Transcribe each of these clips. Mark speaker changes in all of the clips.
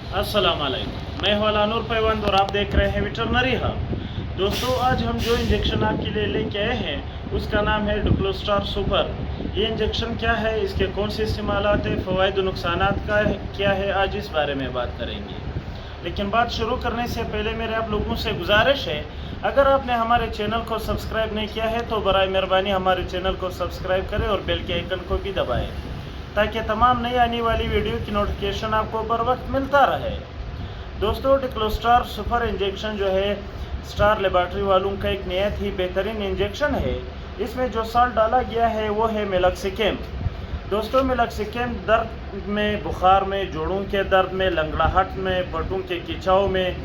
Speaker 1: अस्सलाम वालेकुम, मैं हूं अलानुर पैवंद और आप देख रहे हैं वेटरनरी हब। दोस्तों, आज हम जो इंजेक्शन आपके लिए लेके आए हैं उसका नाम है डिक्लोस्टार सुपर। ये इंजेक्शन क्या है, इसके कौन से इस्तेमालात है, फ़वाइद नुकसानात का क्या है, आज इस बारे में बात करेंगे। लेकिन बात शुरू करने से पहले मेरे आप लोगों से गुजारिश है, अगर आपने हमारे चैनल को सब्सक्राइब नहीं किया है तो बराए मेहरबानी हमारे चैनल को सब्सक्राइब करें और बेल के आइकन को भी दबाएं ताकि तमाम नई आने वाली वीडियो की नोटिफिकेशन आपको बर वक्त मिलता रहे। दोस्तों, डिक्लोस्टार सुपर इंजेक्शन जो है स्टार लेबॉर्ट्री वालों का एक निहायत ही बेहतरीन इंजेक्शन है। इसमें जो साल्ट डाला गया है वो है मेलॉक्सिकेम। दोस्तों, मेलॉक्सिकेम दर्द में, बुखार में, जोड़ों के दर्द में, लंगड़ाहट में, पट्टों के खिंचाव में,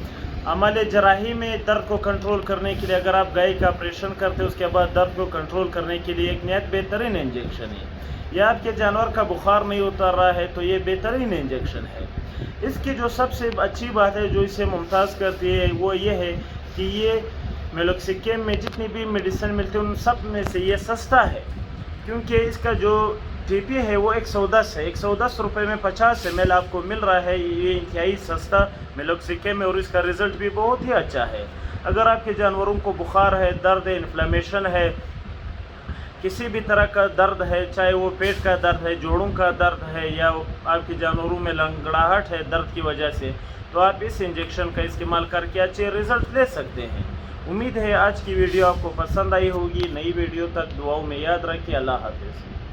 Speaker 1: अमल जराही में दर्द को कंट्रोल करने के लिए, अगर आप गाय का ऑपरेशन करते हैं उसके बाद दर्द को कंट्रोल करने के लिए एक निहायत बेहतरीन इंजेक्शन है। या आपके जानवर का बुखार नहीं उतर रहा है तो ये बेहतरीन इंजेक्शन है। इसकी जो सबसे अच्छी बात है, जो इसे मुमताज़ करती है, वो ये है कि ये मेलॉक्सिकेम में जितनी भी मेडिसिन मिलती है उन सब में से ये सस्ता है, क्योंकि इसका जो टीपी है वो 110 है। 110 रुपये में 50 ml आपको मिल रहा है। ये इंतहाई सस्ता मेलॉक्सिकेम है और इसका रिज़ल्ट भी बहुत ही अच्छा है। अगर आपके जानवरों को बुखार है, दर्द है, इन्फ्लेमेशन है, किसी भी तरह का दर्द है, चाहे वो पेट का दर्द है, जोड़ों का दर्द है, या आपके जानवरों में लंगड़ाहट है दर्द की वजह से, तो आप इस इंजेक्शन का इस्तेमाल करके अच्छे रिज़ल्ट ले सकते हैं। उम्मीद है आज की वीडियो आपको पसंद आई होगी। नई वीडियो तक दुआओं में याद रखिए। अल्लाह हाफ़िज़।